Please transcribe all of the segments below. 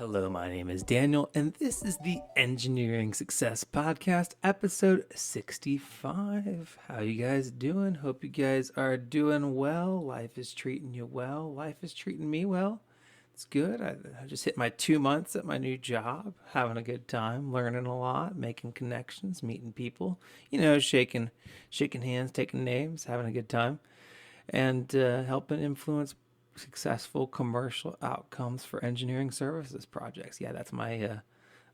Hello, my name is Daniel, and this is the Engineering Success Podcast, episode 65. How you guys doing? Hope you guys are doing well. Life is treating you well. Life is treating me well. It's good. I just hit my 2 months at my new job, having a good time, learning a lot, making connections, meeting people, shaking hands, taking names, having a good time, and helping influence successful commercial outcomes for engineering services projects. Yeah, that's my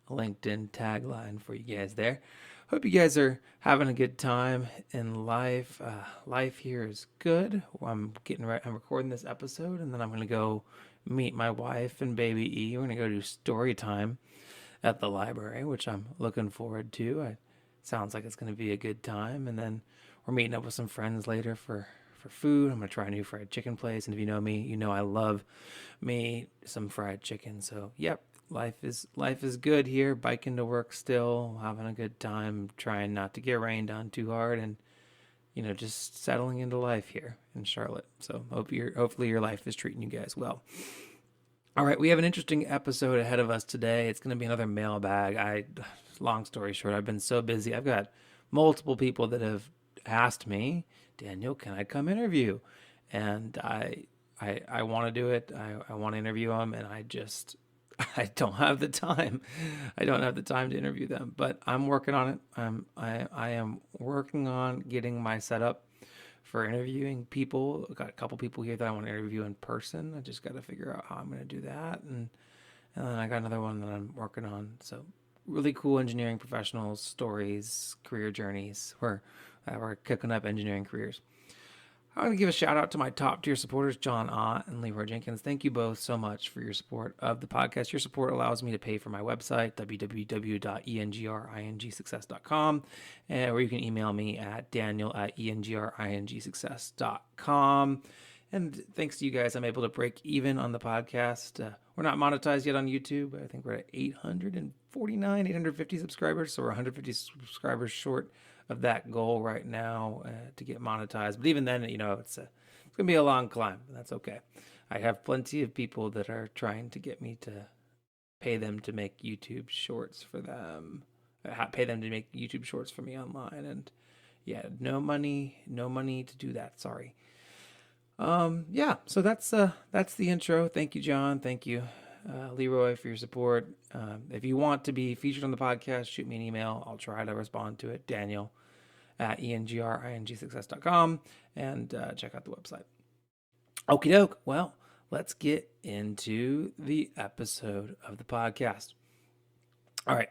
LinkedIn tagline for you guys there. Hope you guys are having a good time in life. Life here is good. I'm getting right. I'm recording this episode, and then I'm gonna go meet my wife and baby E. We're gonna go do story time at the library, which I'm looking forward to. It sounds like it's gonna be a good time, and then we're meeting up with some friends later for food. I'm gonna try a new fried chicken place, and if you know me, you know I love me some fried chicken. So yep, life is good here. Biking to work still, having a good time, trying not to get rained on too hard, and just settling into life here in Charlotte. So hopefully your life is treating you guys well. All right, we have an interesting episode ahead of us today. It's going to be another mailbag. Long story short, I've been so busy. I've got multiple people that have asked me, Daniel, can I come interview? And I want to do it. I want to interview them, and I don't have the time. I don't have the time to interview them, but I'm working on it. I am working on getting my setup for interviewing people. I've got a couple people here that I want to interview in person. I just got to figure out how I'm going to do that, and then I got another one that I'm working on. So really cool engineering professionals, stories, career journeys. We're cooking up engineering careers. I want to give a shout out to my top tier supporters, John Ott and Leroy Jenkins. Thank you both so much for your support of the podcast. Your support allows me to pay for my website, www.engringsuccess.com, or you can email me at daniel@engringsuccess.com. And thanks to you guys, I'm able to break even on the podcast. We're not monetized yet on YouTube. I think we're at 849, 850 subscribers. So we're 150 subscribers short of that goal right now to get monetized. But even then, it's going to be a long climb. That's okay. I have plenty of people that are trying to get me to pay them to make YouTube shorts for them. Pay them to make YouTube shorts for me online. And yeah, no money to do that. Sorry. Yeah, so that's the intro. Thank you, John. Thank you, Leroy, for your support. If you want to be featured on the podcast, shoot me an email. I'll try to respond to it. Daniel@engringsuccess.com, and check out the website. Okie doke. Well, let's get into the episode of the podcast. All right.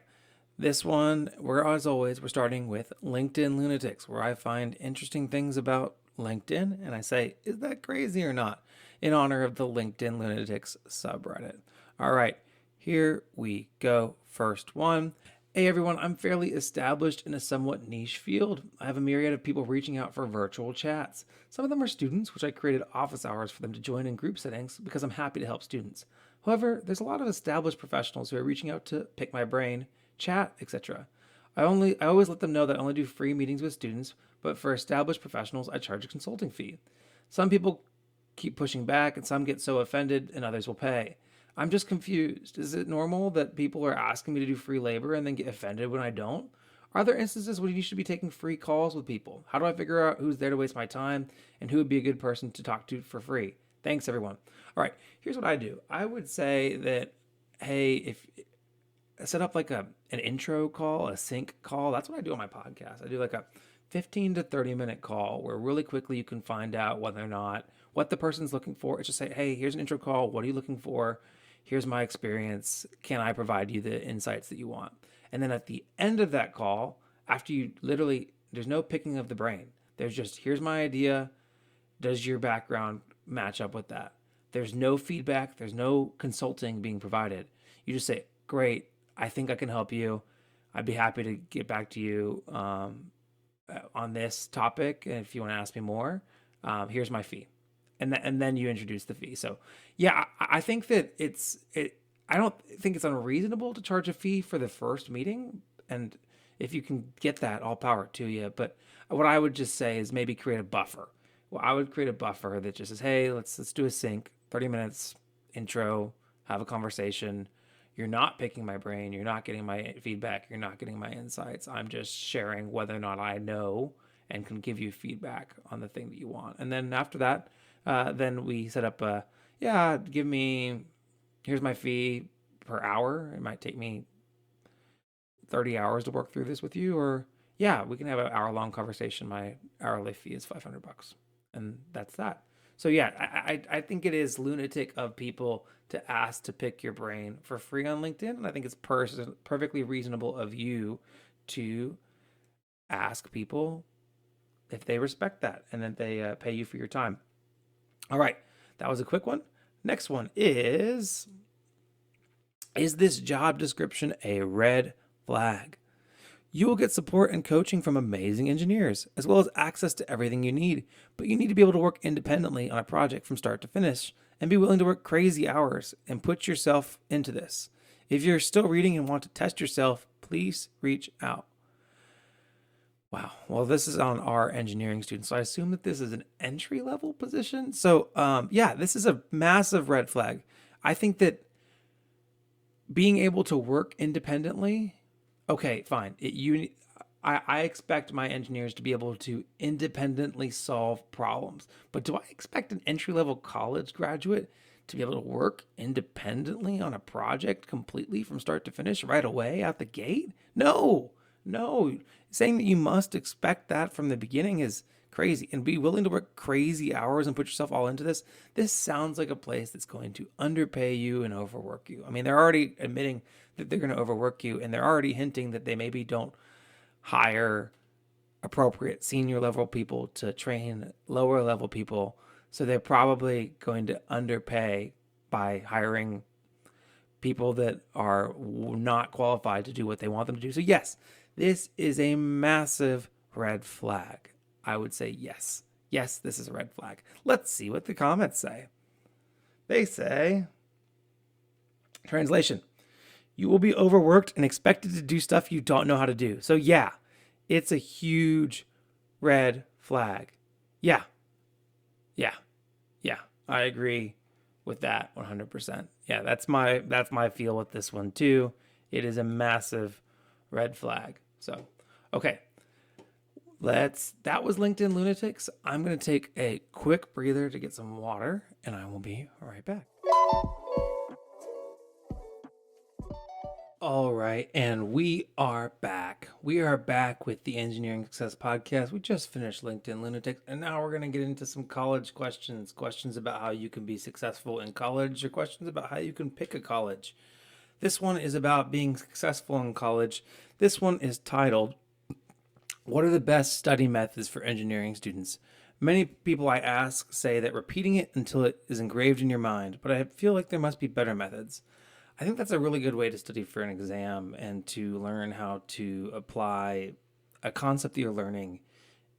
This one, as always, we're starting with LinkedIn Lunatics, where I find interesting things about LinkedIn, and I say, is that crazy or not? In honor of the LinkedIn Lunatics subreddit. All right, here we go. First one. Hey everyone, I'm fairly established in a somewhat niche field. I have a myriad of people reaching out for virtual chats. Some of them are students, which I created office hours for them to join in group settings because I'm happy to help students. However, there's a lot of established professionals who are reaching out to pick my brain, chat, etc. I always let them know that I only do free meetings with students, but for established professionals, I charge a consulting fee. Some people keep pushing back, and some get so offended, and others will pay. I'm just confused. Is it normal that people are asking me to do free labor and then get offended when I don't? Are there instances where you should be taking free calls with people? How do I figure out who's there to waste my time and who would be a good person to talk to for free? Thanks, everyone. All right, here's what I do. I would say that, hey, if set up like an intro call, a sync call. That's what I do on my podcast. I do like a 15 to 30 minute call where really quickly you can find out whether or not what the person's looking for. It's just say, hey, here's an intro call. What are you looking for? Here's my experience. Can I provide you the insights that you want? And then at the end of that call, after you there's no picking of the brain. There's just, here's my idea. Does your background match up with that? There's no feedback. There's no consulting being provided. You just say, great. I think I can help you. I'd be happy to get back to you on this topic. And if you want to ask me more, here's my fee. And then you introduce the fee. So yeah, I think that I don't think it's unreasonable to charge a fee for the first meeting. And if you can get that, all power to you. But what I would just say is maybe create a buffer. Well, I would create a buffer that just says, hey, let's do a sync, 30 minutes, intro, have a conversation. you're not picking my brain. You're not getting my feedback. You're not getting my insights. I'm just sharing whether or not I know and can give you feedback on the thing that you want. And then after that, then we set up yeah, here's my fee per hour. It might take me 30 hours to work through this with you, or yeah, we can have an hour long conversation. My hourly fee is $500, and that's that. So yeah, I think it is lunatic of people to ask to pick your brain for free on LinkedIn, and I think it's perfectly reasonable of you to ask people if they respect that and that they pay you for your time. All right, that was a quick one. Next one is this job description a red flag? You will get support and coaching from amazing engineers, as well as access to everything you need, but you need to be able to work independently on a project from start to finish and be willing to work crazy hours and put yourself into this. If you're still reading and want to test yourself, please reach out. Wow. Well, this is on our engineering students, so I assume that this is an entry level position. So, yeah, this is a massive red flag. I think that being able to work independently, okay, fine. I expect my engineers to be able to independently solve problems, but do I expect an entry level college graduate to be able to work independently on a project completely from start to finish right away out the gate? No, no. Saying that you must expect that from the beginning is crazy, and be willing to work crazy hours and put yourself all into this. This sounds like a place that's going to underpay you and overwork you. I mean, they're already admitting that they're going to overwork you, and they're already hinting that they maybe don't hire appropriate senior level people to train lower level people. So they're probably going to underpay by hiring people that are not qualified to do what they want them to do. So yes, this is a massive red flag. I would say yes. Yes, this is a red flag. Let's see what the comments say. They say, translation, you will be overworked and expected to do stuff you don't know how to do. So yeah, it's a huge red flag. Yeah. Yeah. Yeah. I agree with that 100%. Yeah, that's my feel with this one too. It is a massive red flag. So, okay. That was LinkedIn Lunatics. I'm going to take a quick breather to get some water, and I will be right back. All right, and we are back. We are back with the Engineering Success Podcast. We just finished LinkedIn Lunatics, and now we're going to get into some college questions. Questions about how you can be successful in college, or questions about how you can pick a college. This one is about being successful in college. This one is titled, what are the best study methods for engineering students? Many people I ask say that repeating it until it is engraved in your mind, but I feel like there must be better methods. I think that's a really good way to study for an exam and to learn how to apply a concept that you're learning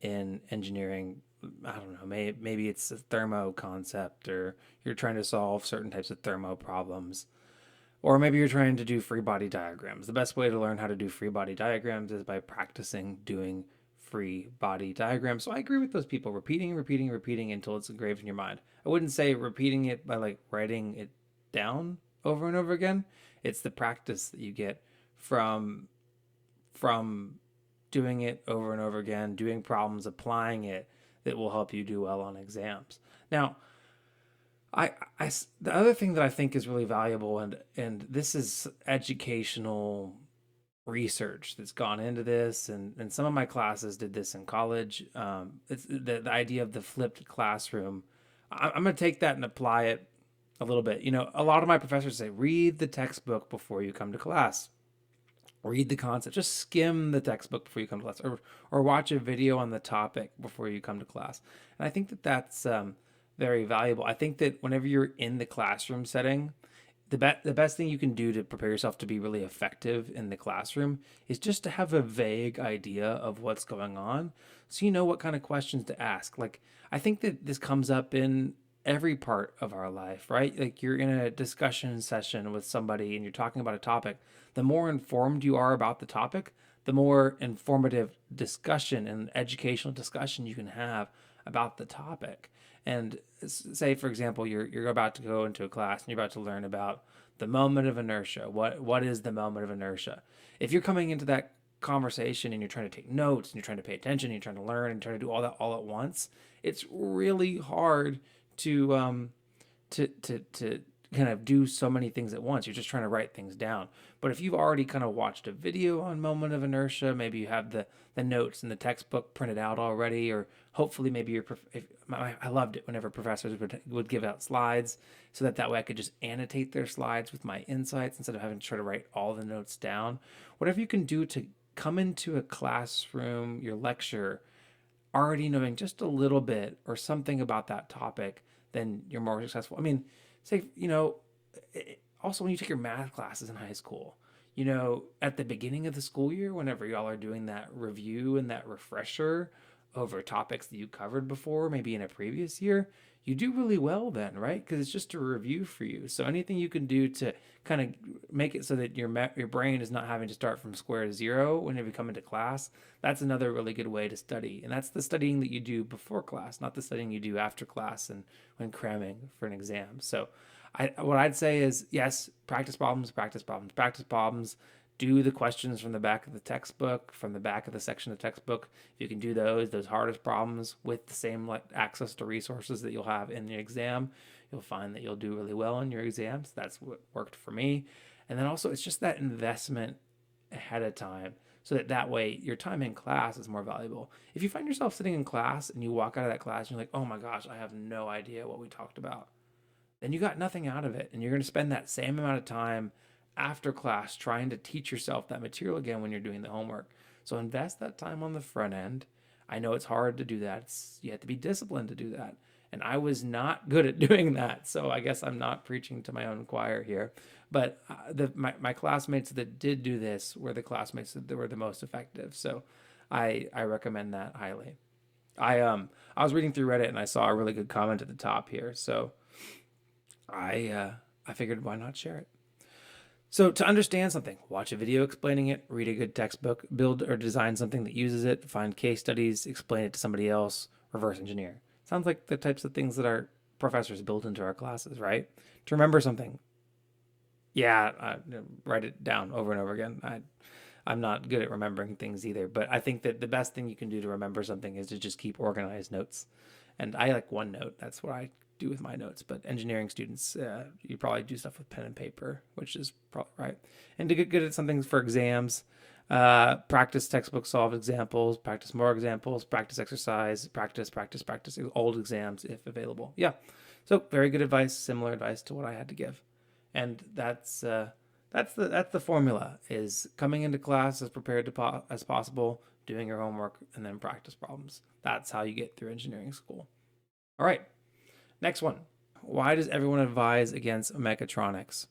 in engineering. I don't know, maybe it's a thermo concept, or you're trying to solve certain types of thermo problems. Or maybe you're trying to do free body diagrams. The best way to learn how to do free body diagrams is by practicing doing free body diagrams. So I agree with those people. Repeating until it's engraved in your mind. I wouldn't say repeating it by like writing it down over and over again. It's the practice that you get from doing it over and over again, doing problems, applying it, that will help you do well on exams. Now, the other thing that I think is really valuable, and this is educational research that's gone into this, and some of my classes did this in college. It's the idea of the flipped classroom. I'm going to take that and apply it a little bit. You know, a lot of my professors say, read the textbook before you come to class. Read the concept. Just skim the textbook before you come to class, or watch a video on the topic before you come to class. And I think that that's very valuable. I think that whenever you're in the classroom setting, the best thing you can do to prepare yourself to be really effective in the classroom is just to have a vague idea of what's going on, so you know what kind of questions to ask. Like, I think that this comes up in every part of our life, right? Like, you're in a discussion session with somebody and you're talking about a topic. The more informed you are about the topic, the more informative discussion and educational discussion you can have about the topic. And say, for example, you're about to go into a class and you're about to learn about the moment of inertia. What is the moment of inertia? If you're coming into that conversation and you're trying to take notes and you're trying to pay attention, and you're trying to learn and trying to do all that all at once, it's really hard to to kind of do so many things at once. You're just trying to write things down. But if you've already kind of watched a video on moment of inertia, maybe you have the notes and the textbook printed out already, or hopefully maybe I loved it whenever professors would give out slides, so that way I could just annotate their slides with my insights instead of having to try to write all the notes down. Whatever you can do to come into a classroom, your lecture, already knowing just a little bit or something about that topic, then you're more successful. I mean, say, also when you take your math classes in high school, at the beginning of the school year, whenever y'all are doing that review and that refresher over topics that you covered before, maybe in a previous year, you do really well then, right? Because it's just a review for you. So anything you can do to kind of make it so that your brain is not having to start from square zero whenever you come into class, that's another really good way to study. And that's the studying that you do before class, not the studying you do after class and when cramming for an exam. So what I'd say is, yes, practice problems, practice problems, practice problems. Do the questions from the back of the textbook, from the back of the section of the textbook. If you can do those hardest problems with the same access to resources that you'll have in the exam, you'll find that you'll do really well in your exams. That's what worked for me. And then also, it's just that investment ahead of time, so that way your time in class is more valuable. If you find yourself sitting in class and you walk out of that class and you're like, oh my gosh, I have no idea what we talked about, then you got nothing out of it. And you're going to spend that same amount of time after class trying to teach yourself that material again when you're doing the homework. So invest that time on the front end. I know it's hard to do that. You have to be disciplined to do that. And I was not good at doing that. So I guess I'm not preaching to my own choir here. But my classmates that did do this were the classmates that were the most effective. So I recommend that highly. I was reading through Reddit and I saw a really good comment at the top here. So I figured, why not share it? So to understand something, watch a video explaining it, read a good textbook, build or design something that uses it, find case studies, explain it to somebody else, reverse engineer. Sounds like the types of things that our professors build into our classes, right? To remember something, write it down over and over again. I'm not good at remembering things either, but I think that the best thing you can do to remember something is to just keep organized notes. And I like OneNote. That's what I do with my notes. But engineering students, you probably do stuff with pen and paper, which is probably right. And to get good at something for exams, practice textbook solved examples, practice more examples, practice exercise, practice old exams if available. Yeah. So very good advice, similar advice to what I had to give. And that's the formula, is coming into class as prepared as possible, doing your homework, and then practice problems. That's how you get through engineering school. All right. Next one. Why does everyone advise against mechatronics?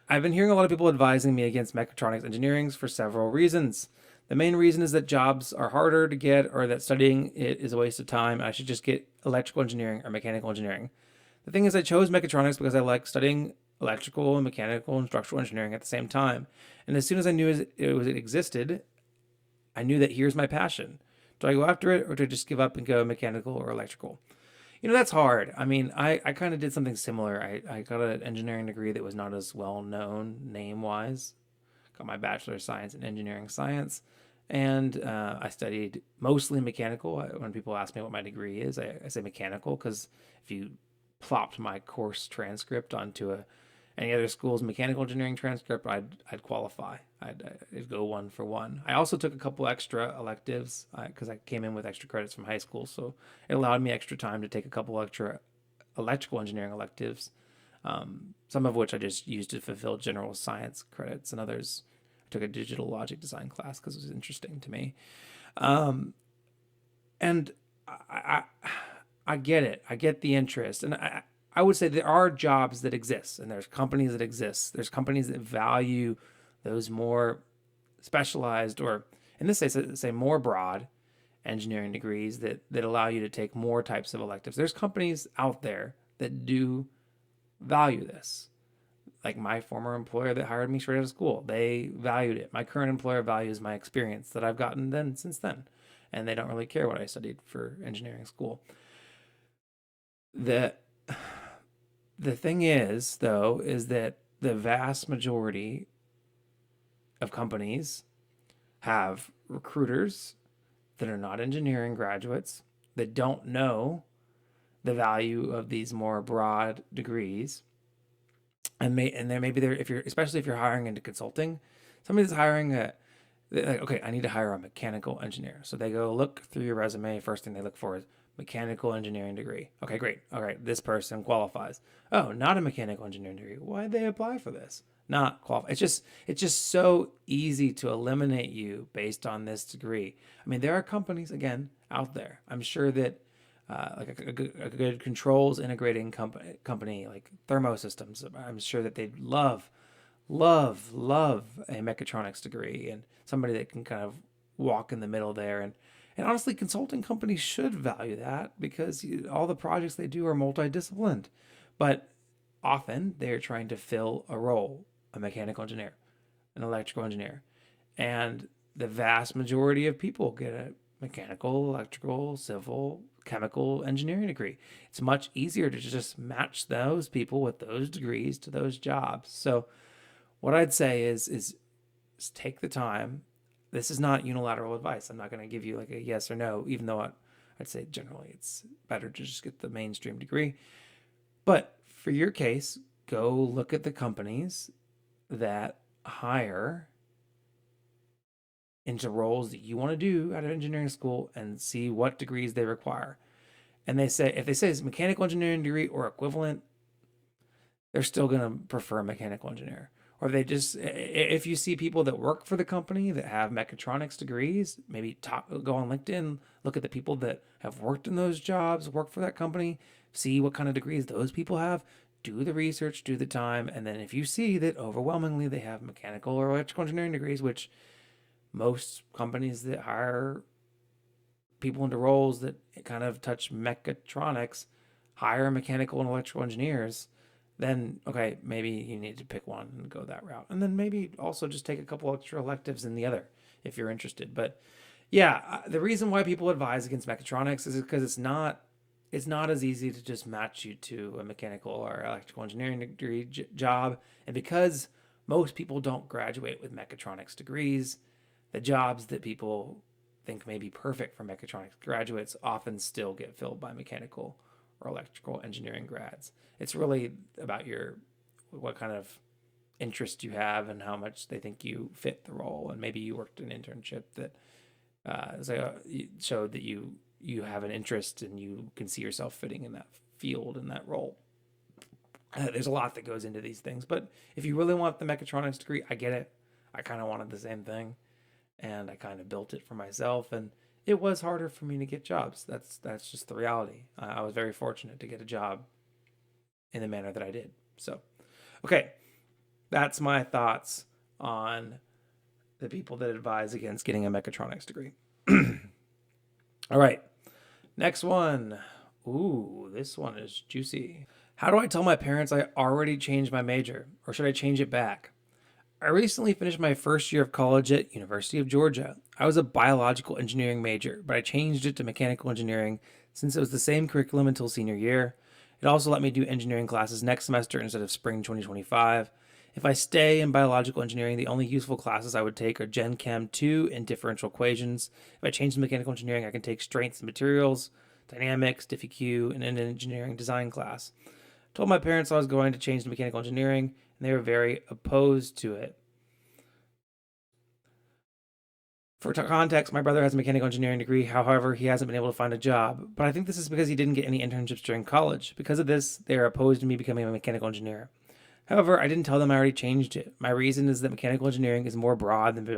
I've been hearing a lot of people advising me against mechatronics engineering for several reasons. The main reason is that jobs are harder to get, or that studying it is a waste of time. I should just get electrical engineering or mechanical engineering. The thing is, I chose mechatronics because I like studying electrical and mechanical and structural engineering at the same time. And as soon as I knew it existed, I knew that here's my passion. Do I go after it, or do I just give up and go mechanical or electrical? That's hard. I mean, I kind of did something similar. I got an engineering degree that was not as well known name-wise. Got my bachelor's of science in engineering science. And I studied mostly mechanical. When people ask me what my degree is, I say mechanical, because if you plopped my course transcript onto any other school's mechanical engineering transcript, I'd qualify. I'd go one for one. I also took a couple extra electives because I came in with extra credits from high school, so it allowed me extra time to take a couple extra electrical engineering electives, some of which I just used to fulfill general science credits, and others I took a digital logic design class because it was interesting to me. And I get it. I get the interest, and I would say there are jobs that exist, and there's companies that exist. There's companies that value those more specialized, or in this case, say more broad engineering degrees that allow you to take more types of electives. There's companies out there that do value this. Like my former employer that hired me straight out of school, they valued it. My current employer values my experience that I've gotten since then, and they don't really care what I studied for engineering school. The thing is, though, is that the vast majority of companies have recruiters that are not engineering graduates that don't know the value of these more broad degrees, and then maybe they're, if you're, especially if you're hiring into consulting, somebody that's hiring a, like, okay, I need to hire a mechanical engineer. So they go look through your resume. First thing they look for is mechanical engineering degree. Okay, great. All right, this person qualifies. Oh, not a mechanical engineering degree. Why'd they apply for this? Not qualify. It's just so easy to eliminate you based on this degree. I mean, there are companies again out there. I'm sure that like a good controls integrating company like Thermo Systems. I'm sure that they'd love a mechatronics degree and somebody that can kind of walk in the middle there. And honestly, consulting companies should value that because all the projects they do are multidisciplined. But often they're trying to fill a role, a mechanical engineer, an electrical engineer. And the vast majority of people get a mechanical, electrical, civil, chemical engineering degree. It's much easier to just match those people with those degrees to those jobs. So what I'd say is take the time. This is not unilateral advice. I'm not going to give you like a yes or no, even though I'd say generally it's better to just get the mainstream degree. But for your case, go look at the companies that hire into roles that you want to do out of engineering school and see what degrees they require. And if they say it's mechanical engineering degree or equivalent, they're still going to prefer a mechanical engineer. Or if you see people that work for the company that have mechatronics degrees, maybe go on LinkedIn, look at the people that have worked in those jobs, work for that company, see what kind of degrees those people have, do the research, do the time. And then if you see that overwhelmingly they have mechanical or electrical engineering degrees, which most companies that hire people into roles that kind of touch mechatronics hire mechanical and electrical engineers, then okay, maybe you need to pick one and go that route. And then maybe also just take a couple extra electives in the other if you're interested. But yeah, the reason why people advise against mechatronics is because it's not as easy to just match you to a mechanical or electrical engineering degree job. And because most people don't graduate with mechatronics degrees, the jobs that people think may be perfect for mechatronics graduates often still get filled by mechanical or electrical engineering grads. It's really about what kind of interest you have and how much they think you fit the role. And maybe you worked an internship that showed that you have an interest and you can see yourself fitting in that field and that role. There's a lot that goes into these things, but if you really want the mechatronics degree, I get it. I kind of wanted the same thing, and I kind of built it for myself, and it was harder for me to get jobs. That's just the reality. I was very fortunate to get a job in the manner that I did. So, okay, that's my thoughts on the people that advise against getting a mechatronics degree. All right, next one. Ooh, this one is juicy. How do I tell my parents I already changed my major, or should I change it back? I recently finished my first year of college at University of Georgia. I was a biological engineering major, but I changed it to mechanical engineering since it was the same curriculum until senior year. It also let me do engineering classes next semester instead of spring 2025. If I stay in biological engineering, the only useful classes I would take are Gen Chem 2 and differential equations. If I change to mechanical engineering, I can take strengths and materials, dynamics, DiffyQ, and an engineering design class. I told my parents I was going to change to mechanical engineering, and they were very opposed to it. For context, my brother has a mechanical engineering degree. However, he hasn't been able to find a job. But I think this is because he didn't get any internships during college. Because of this, they are opposed to me becoming a mechanical engineer. However, I didn't tell them I already changed it. My reason is that mechanical engineering is more broad than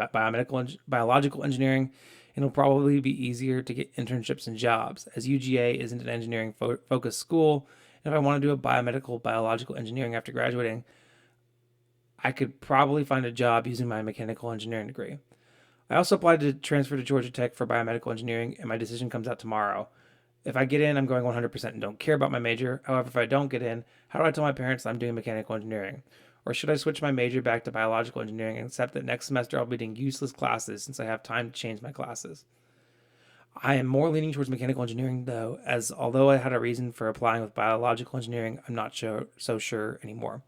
biological engineering, and it'll probably be easier to get internships and jobs, as UGA isn't an engineering focused school. And if I want to do a biological engineering after graduating, I could probably find a job using my mechanical engineering degree. I also applied to transfer to Georgia Tech for biomedical engineering, and my decision comes out tomorrow. If I get in, I'm going 100% and don't care about my major. However, if I don't get in, how do I tell my parents that I'm doing mechanical engineering? Or should I switch my major back to biological engineering and accept that next semester I'll be doing useless classes since I have time to change my classes? I am more leaning towards mechanical engineering, though, as although I had a reason for applying with biological engineering, I'm not so sure anymore.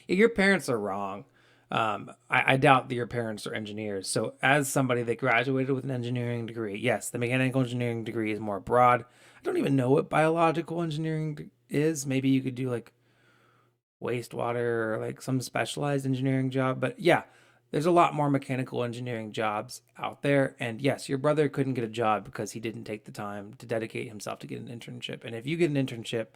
Your parents are wrong. I doubt that your parents are engineers. So, as somebody that graduated with an engineering degree, yes, the mechanical engineering degree is more broad. I don't even know what biological engineering is. Maybe you could do like wastewater or like some specialized engineering job. But yeah, there's a lot more mechanical engineering jobs out there. And yes, your brother couldn't get a job because he didn't take the time to dedicate himself to get an internship. And if you get an internship,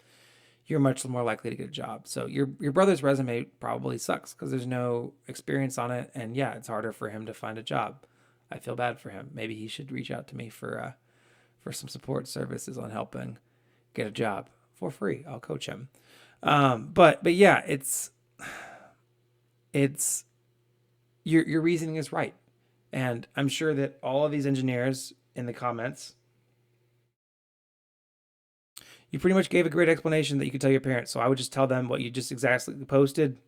you're much more likely to get a job. So your brother's resume probably sucks because there's no experience on it, and yeah, it's harder for him to find a job. I feel bad for him. Maybe he should reach out to me for some support services on helping get a job for free. I'll coach him. But yeah, it's your reasoning is right, and I'm sure that all of these engineers in the comments, you pretty much gave a great explanation that you could tell your parents. So I would just tell them what you just exactly posted.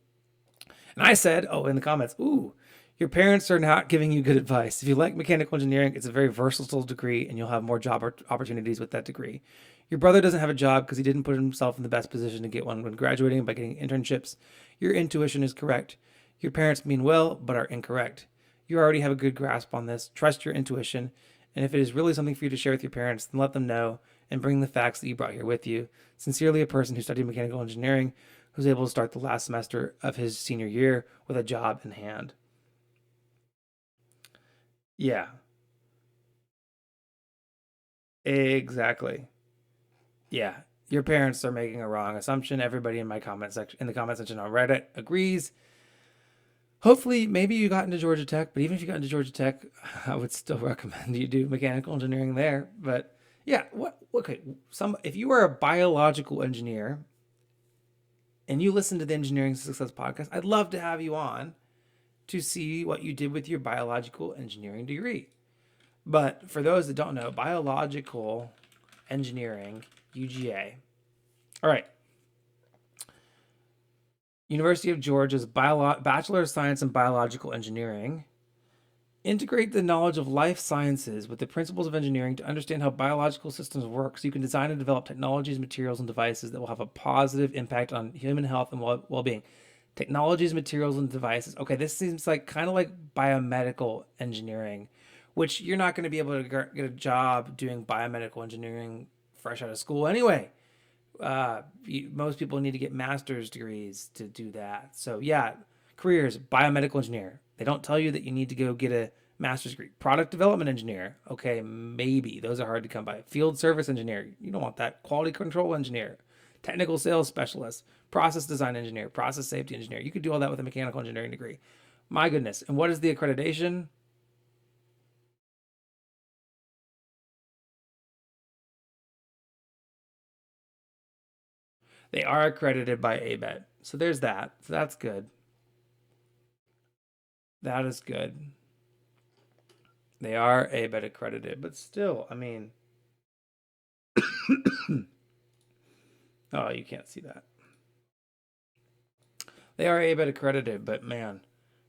And I said, oh, in the comments, ooh, your parents are not giving you good advice. If you like mechanical engineering, it's a very versatile degree and you'll have more job opportunities with that degree. Your brother doesn't have a job because he didn't put himself in the best position to get one when graduating by getting internships. Your intuition is correct. Your parents mean well, but are incorrect. You already have a good grasp on this. Trust your intuition. And if it is really something for you to share with your parents, then let them know and bring the facts that you brought here with you. Sincerely, a person who studied mechanical engineering who's able to start the last semester of his senior year with a job in hand. Yeah, exactly. Yeah. Your parents are making a wrong assumption. Everybody in my comment section in the comment section on Reddit agrees. Hopefully, maybe you got into Georgia Tech, but even if you got into Georgia Tech, I would still recommend you do mechanical engineering there. But yeah, what okay, some if you are a biological engineer and you listen to the Engineering Success podcast, I'd love to have you on to see what you did with your biological engineering degree. But for those that don't know, biological engineering, UGA. All right. University of Georgia's Bachelor of Science in Biological Engineering. Integrate the knowledge of life sciences with the principles of engineering to understand how biological systems work so you can design and develop technologies, materials, and devices that will have a positive impact on human health and well-being. Technologies, materials, and devices. Okay, this seems like kind of like biomedical engineering, which you're not going to be able to get a job doing biomedical engineering fresh out of school anyway. Most people need to get master's degrees to do that. So yeah, careers, biomedical engineer. They don't tell you that you need to go get a master's degree. Product development engineer. Okay, maybe those are hard to come by. Field service engineer. You don't want that. Quality control engineer. Technical sales specialist. Process design engineer. Process safety engineer. You could do all that with a mechanical engineering degree. My goodness. And what is the accreditation? They are accredited by ABET. So there's that. So that's good. That is good. They are ABET accredited, but still, I mean, oh, you can't see that. They are ABET accredited, but man,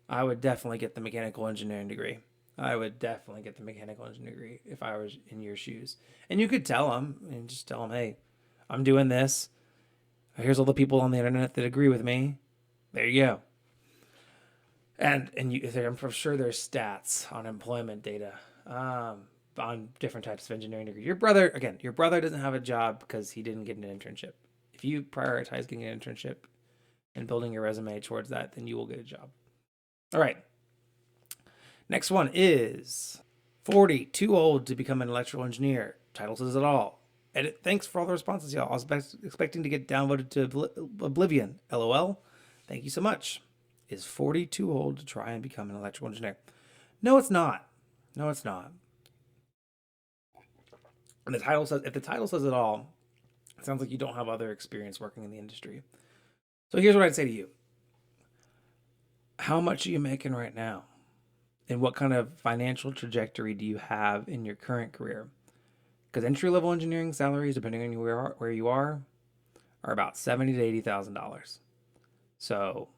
I would definitely get the mechanical engineering degree. I would definitely get the mechanical engineering degree if I was in your shoes. And you could tell them, and just tell them, hey, I'm doing this. Here's all the people on the internet that agree with me. There you go. And I'm sure there's stats on employment data on different types of engineering degrees. Your brother doesn't have a job because he didn't get an internship. If you prioritize getting an internship and building your resume towards that, then you will get a job. All right. Next one is 40, too old to become an electrical engineer. Title says it all. Edit. Thanks for all the responses, y'all. I was expecting to get downvoted to oblivion. LOL. Thank you so much. Is 40 too old to try and become an electrical engineer? No, it's not. No, it's not. And the title says, if the title says it all, it sounds like you don't have other experience working in the industry. So here's what I'd say to you. How much are you making right now? And what kind of financial trajectory do you have in your current career? Because entry level engineering salaries, depending on where you are about $70,000 to $80,000. So,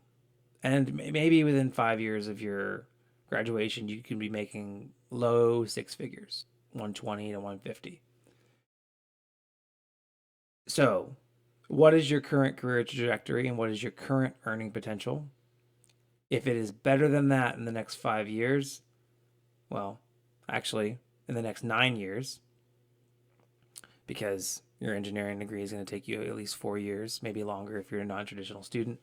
and maybe within 5 years of your graduation, you can be making low six figures, 120 to 150. So, What is your current career trajectory and what is your current earning potential? If it is better than that in the next 5 years, well, actually, in the next 9 years, because your engineering degree is going to take you at least 4 years, maybe longer if you're a non traditional student.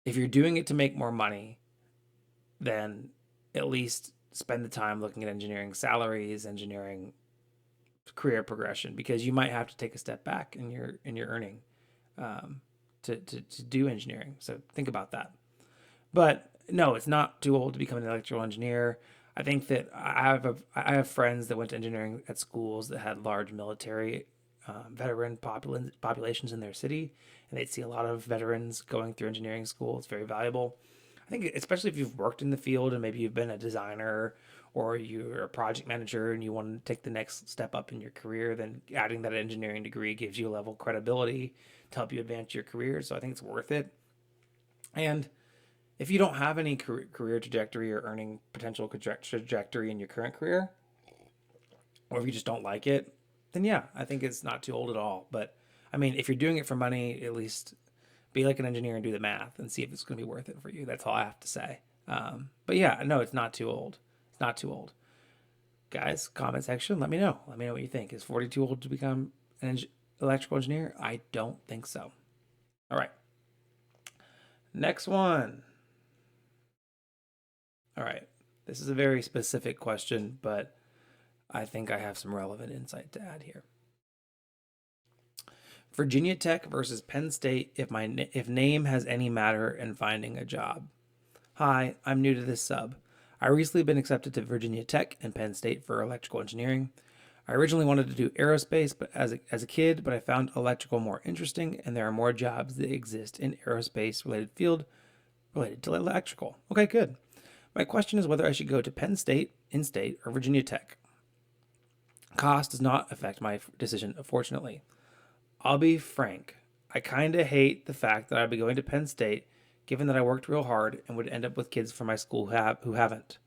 If you're doing it to make more money, then at least spend the time looking at engineering salaries, engineering career progression, because you might have to take a step back in your earning um, to do engineering. So think about that. But no, it's not too old to become an electrical engineer. I think that I have friends that went to engineering at schools that had large military veteran populations in their city, and they'd see a lot of veterans going through engineering school. It's very valuable. I think, especially if you've worked in the field and maybe you've been a designer or you're a project manager and you want to take the next step up in your career, then adding that engineering degree gives you a level of credibility to help you advance your career. So I think it's worth it. And if you don't have any career trajectory or earning potential trajectory in your current career, or if you just don't like it, then yeah, I think it's not too old at all. But I mean, if you're doing it for money, at least be like an engineer and do the math and see if it's going to be worth it for you. That's all I have to say. But yeah, no, it's not too old. It's not too old. Guys, comment section, let me know. Let me know what you think. Is 40 too old to become an electrical engineer? I don't think so. All right. Next one. All right. This is a very specific question, but I think I have some relevant insight to add here. Virginia Tech versus Penn State if name has any matter in finding a job. Hi, I'm new to this sub. I recently been accepted to Virginia Tech and Penn State for electrical engineering. I originally wanted to do aerospace, but as a kid, but I found electrical more interesting, and there are more jobs that exist in aerospace related field related to electrical. Okay, good. My question is whether I should go to Penn State, in-state, or Virginia Tech. Cost does not affect my decision, fortunately. I'll be frank. I kind of hate the fact that I'd be going to Penn State, given that I worked real hard and would end up with kids from my school who haven't.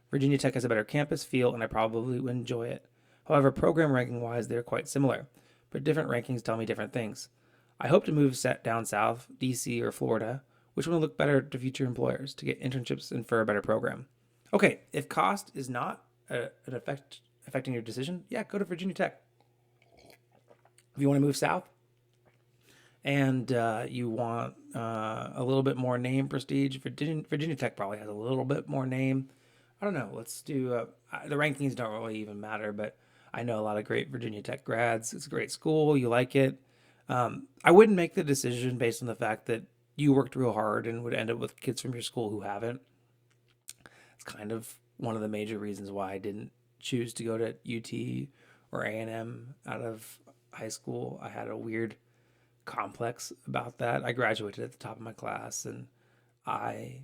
Virginia Tech has a better campus feel, and I probably would enjoy it. However, program ranking wise, they're quite similar, but different rankings tell me different things. I hope to move down south, DC, or Florida, which will look better to future employers to get internships and for a better program. Okay, if cost is not affecting your decision, yeah, go to Virginia Tech. If you want to move south and you want a little bit more name prestige, Virginia Tech probably has a little bit more name. I don't know. Let's do the rankings don't really even matter, but I know a lot of great Virginia Tech grads. It's a great school. You like it. I wouldn't make the decision based on the fact that you worked real hard and would end up with kids from your school who haven't. It's kind of one of the major reasons why I didn't choose to go to UT or A&M out of high school. I had a weird complex about that. I graduated at the top of my class and I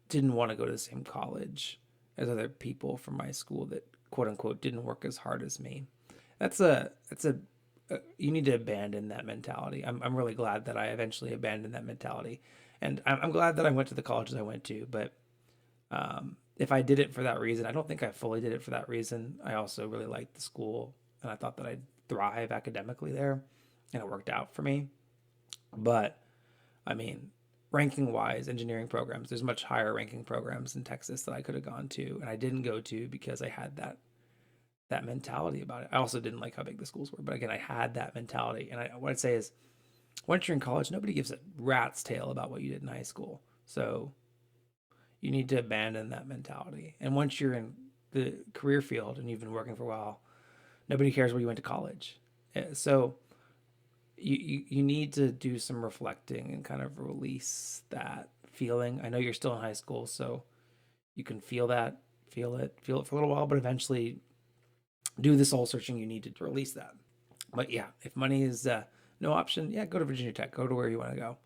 didn't want to go to the same college as other people from my school that quote unquote didn't work as hard as me. That's a you need to abandon that mentality. I'm really glad that I eventually abandoned that mentality, and I'm glad that I went to the colleges I went to. But if I did it for that reason, I don't think I fully did it for that reason. I also really liked the school, and I thought that I'd thrive academically there, and it worked out for me. But I mean, ranking wise, engineering programs, there's much higher ranking programs in Texas that I could have gone to, and I didn't go to because I had that mentality about it. I also didn't like how big the schools were, but again, I had that mentality. And what I'd say is, once you're in college, nobody gives a rat's tail about what you did in high school. So you need to abandon that mentality. And once you're in the career field and you've been working for a while, nobody cares where you went to college. So you need to do some reflecting and kind of release that feeling. I know you're still in high school, so you can feel that, feel it for a little while, but eventually do the soul searching you need to release that. But yeah, if money is no option, yeah, go to Virginia Tech, go to where you want to go.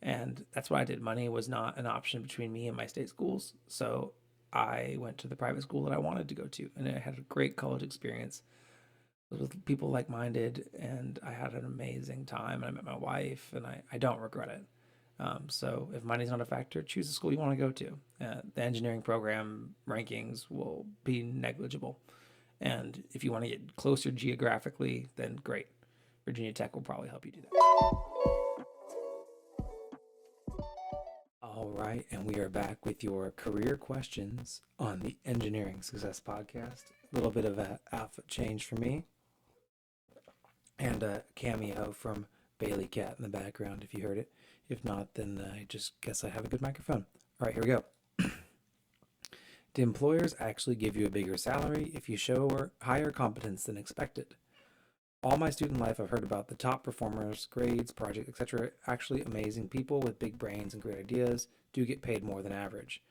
And that's what I did. Money was not an option between me and my state schools. So I went to the private school that I wanted to go to. And I had a great college experience with people like minded. And I had an amazing time. And I met my wife, and I don't regret it. So if money's not a factor, choose the school you want to go to. The engineering program rankings will be negligible. And if you want to get closer geographically, then great. Virginia Tech will probably help you do that. All right, and we are back with your career questions on the Engineering Success Podcast. A little bit of a outfit change for me, and a cameo from Bailey Cat in the background if you heard it. If not, then I just guess I have a good microphone. All right, here we go. Do employers actually give you a bigger salary if you show higher competence than expected? All my student life, I've heard about the top performers, grades, projects, etc. Actually, amazing people with big brains and great ideas do get paid more than average.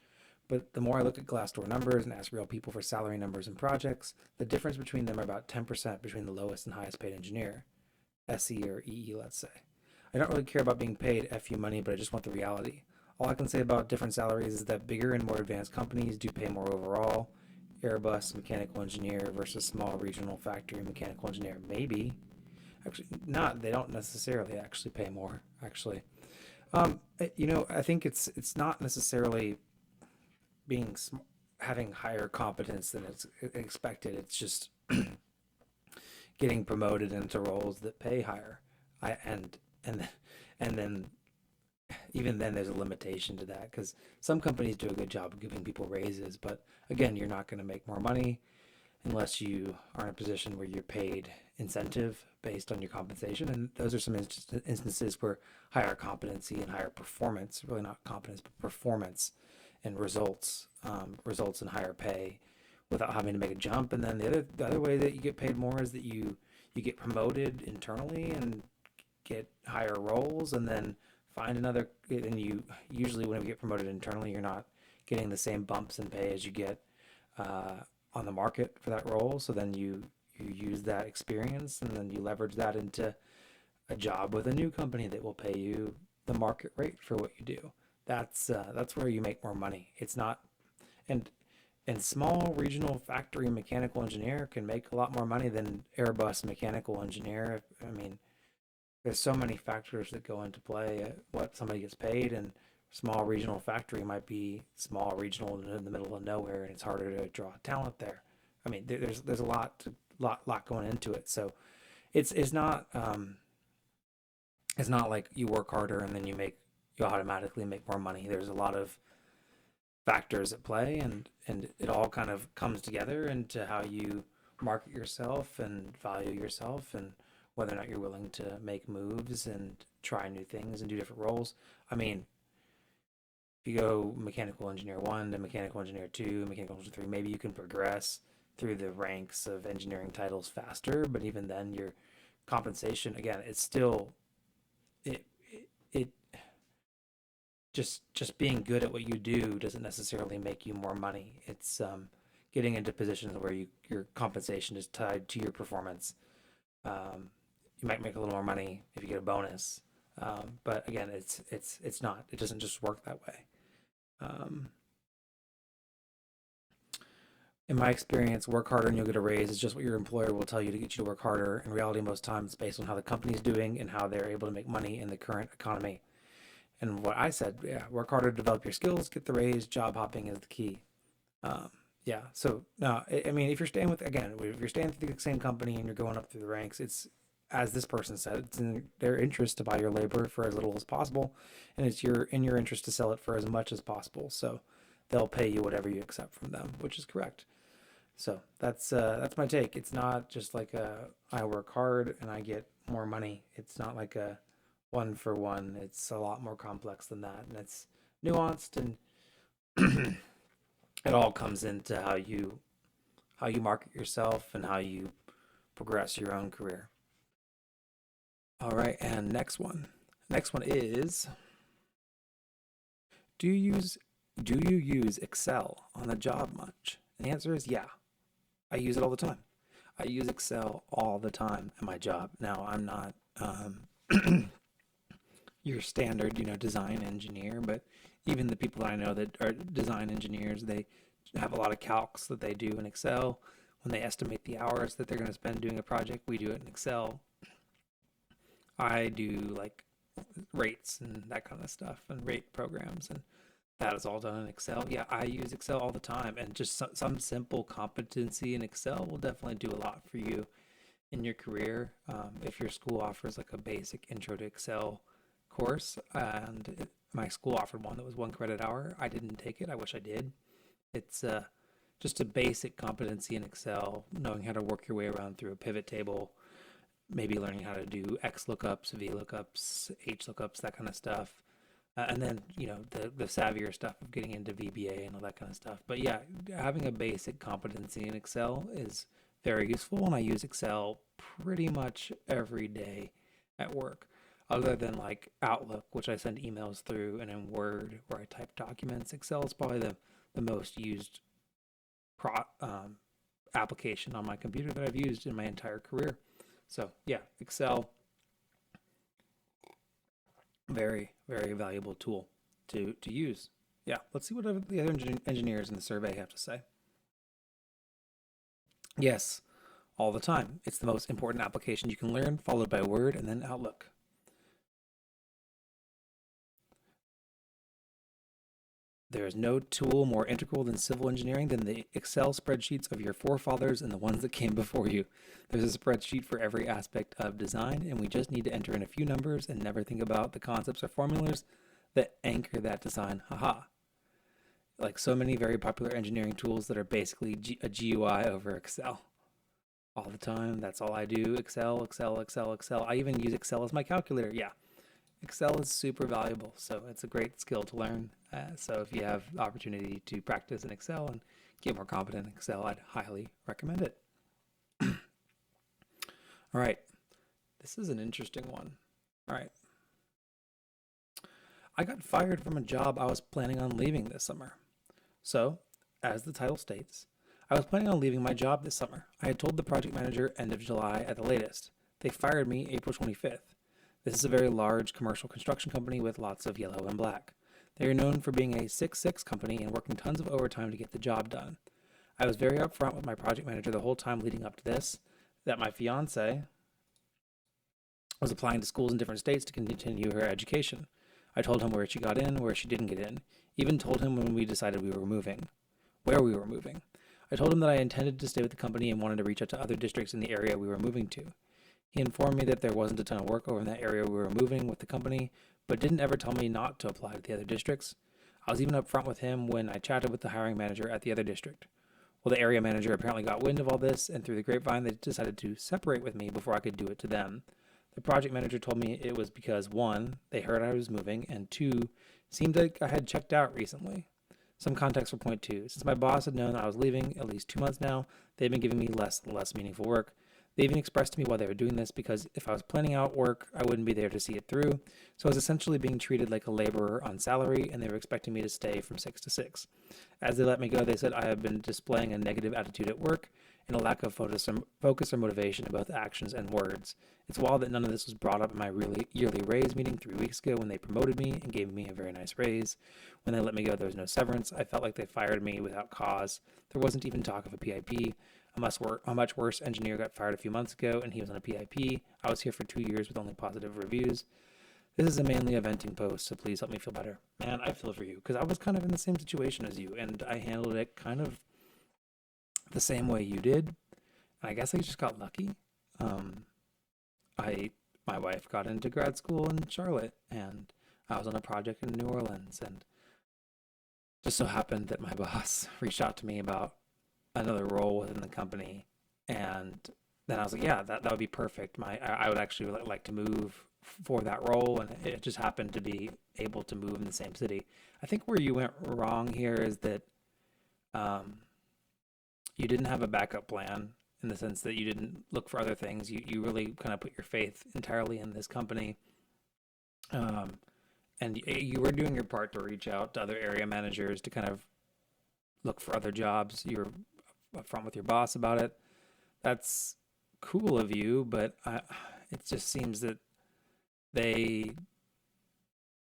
But the more I look at Glassdoor numbers and ask real people for salary numbers and projects, the difference between them are about 10% between the lowest and highest paid engineer, SE or EE, let's say. I don't really care about being paid FU money, but I just want the reality. All I can say about different salaries is that bigger and more advanced companies do pay more overall. Airbus mechanical engineer versus small regional factory mechanical engineer, maybe. Actually, not. They don't necessarily actually pay more. Actually, I think it's not necessarily being having higher competence than it's expected. It's just getting promoted into roles that pay higher. I and then even then there's a limitation to that because some companies do a good job of giving people raises, but again, you're not going to make more money unless you are in a position where you're paid incentive based on your compensation. And those are some instances where higher competency and higher performance, really not competence, but performance and results in higher pay without having to make a jump. And then the other way that you get paid more is that you get promoted internally and get higher roles, and then find another. And you usually, when you get promoted internally, you're not getting the same bumps in pay as you get on the market for that role. So then you use that experience and then you leverage that into a job with a new company that will pay you the market rate for what you do. That's where you make more money. It's not, and small regional factory mechanical engineer can make a lot more money than Airbus mechanical engineer. I mean, there's so many factors that go into play at what somebody gets paid, and small regional factory might be small regional in the middle of nowhere, and it's harder to draw talent there. I mean, there's a lot going into it. So it's not like you work harder and then you automatically make more money. There's a lot of factors at play, and it all kind of comes together into how you market yourself and value yourself, and whether or not you're willing to make moves and try new things and do different roles. I mean, if you go mechanical engineer 1 to mechanical engineer 2, mechanical engineer 3, maybe you can progress through the ranks of engineering titles faster, but even then your compensation, again, it's still it just being good at what you do doesn't necessarily make you more money. It's getting into positions where your compensation is tied to your performance. You might make a little more money if you get a bonus, but again, it's not. It doesn't just work that way. In my experience, work harder and you'll get a raise is just what your employer will tell you to get you to work harder. In reality, most times it's based on how the company's doing and how they're able to make money in the current economy. And what I said, yeah, work harder to develop your skills, get the raise. Job hopping is the key. Yeah. So no, I mean, if you're staying with the same company and you're going up through the ranks, it's, as this person said, it's in their interest to buy your labor for as little as possible, and it's in your interest to sell it for as much as possible. So they'll pay you whatever you accept from them, which is correct. So that's my take. It's not just like I work hard and I get more money. It's not like a one for one. It's a lot more complex than that, and it's nuanced, and it all comes into how you market yourself and how you progress your own career. All right, and next one. Next one is, do you use Excel on the job much? And the answer is yeah. I use it all the time. I use Excel all the time in my job. Now, I'm not your standard, design engineer, but even the people that I know that are design engineers, they have a lot of calcs that they do in Excel. When they estimate the hours that they're going to spend doing a project, we do it in Excel. I do like rates and that kind of stuff and rate programs, and that is all done in Excel. Yeah, I use Excel all the time, and just some simple competency in Excel will definitely do a lot for you in your career, if your school offers like a basic intro to Excel course, and my school offered one that was 1 credit hour. I didn't take it. I wish I did. It's just a basic competency in Excel, knowing how to work your way around through a pivot table, maybe learning how to do X lookups, V lookups, H lookups, that kind of stuff. And then, the savvier stuff of getting into VBA and all that kind of stuff. But yeah, having a basic competency in Excel is very useful. And I use Excel pretty much every day at work, other than like Outlook, which I send emails through, and in Word, where I type documents. Excel is probably the most used pro, um, application on my computer that I've used in my entire career. So yeah, Excel, very, very valuable tool to use. Yeah, let's see what the other engineers in the survey have to say. Yes, all the time. It's the most important application you can learn, followed by Word and then Outlook. There is no tool more integral than civil engineering than the Excel spreadsheets of your forefathers and the ones that came before you. There's a spreadsheet for every aspect of design, and we just need to enter in a few numbers and never think about the concepts or formulas that anchor that design. Haha. Like so many very popular engineering tools that are basically a GUI over Excel all the time. That's all I do. Excel, Excel, Excel, Excel. I even use Excel as my calculator. Yeah. Excel is super valuable, so it's a great skill to learn. So if you have the opportunity to practice in Excel and get more competent in Excel, I'd highly recommend it. All right, this is an interesting one. All right, I got fired from a job I was planning on leaving this summer. So, as the title states, I was planning on leaving my job this summer. I had told the project manager end of July at the latest. They fired me April 25th. This is a very large commercial construction company with lots of yellow and black. They are known for being a 6-6 company and working tons of overtime to get the job done. I was very upfront with my project manager the whole time leading up to this, that my fiance was applying to schools in different states to continue her education. I told him where she got in, where she didn't get in. Even told him when we decided we were moving, where we were moving. I told him that I intended to stay with the company and wanted to reach out to other districts in the area we were moving to. He informed me that there wasn't a ton of work over in that area we were moving with the company, but didn't ever tell me not to apply to the other districts. I was even upfront with him when I chatted with the hiring manager at the other district. Well, the area manager apparently got wind of all this, and through the grapevine, they decided to separate with me before I could do it to them. The project manager told me it was because, one, they heard I was moving, and two, seemed like I had checked out recently. Some context for point two. Since my boss had known that I was leaving at least 2 months now, they've been giving me less and less meaningful work. They even expressed to me why they were doing this because if I was planning out work, I wouldn't be there to see it through. So I was essentially being treated like a laborer on salary, and they were expecting me to stay from 6 to 6. As they let me go, they said I have been displaying a negative attitude at work and a lack of focus or motivation in both actions and words. It's wild that none of this was brought up in my yearly raise meeting 3 weeks ago when they promoted me and gave me a very nice raise. When they let me go, there was no severance. I felt like they fired me without cause. There wasn't even talk of a PIP. A much worse engineer got fired a few months ago, and he was on a PIP. I was here for 2 years with only positive reviews. This is mainly a venting post, so please help me feel better. Man, I feel for you, because I was kind of in the same situation as you, and I handled it kind of the same way you did. And I guess I just got lucky. Um, my wife got into grad school in Charlotte, and I was on a project in New Orleans, and just so happened that my boss reached out to me about another role within the company, and then I was like, yeah, that would be perfect. I would actually like to move for that role, and it just happened to be able to move in the same city. I think where you went wrong here is that um, you didn't have a backup plan in the sense that you didn't look for other things. You really kind of put your faith entirely in this company. Um, and you were doing your part to reach out to other area managers to kind of look for other jobs. You were upfront with your boss about it. That's cool of you, but it just seems that they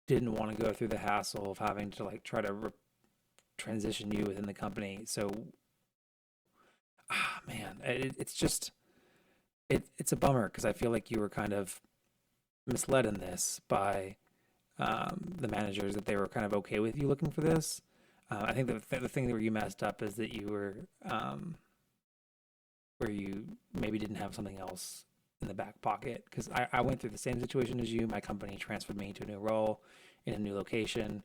didn't want to go through the hassle of having to like try to transition you within the company. So, man, it's just it's a bummer because I feel like you were kind of misled in this by the managers that they were kind of okay with you looking for this. I think the thing where you messed up is that you were where you maybe didn't have something else in the back pocket. Because I went through the same situation as you. My company transferred me to a new role in a new location,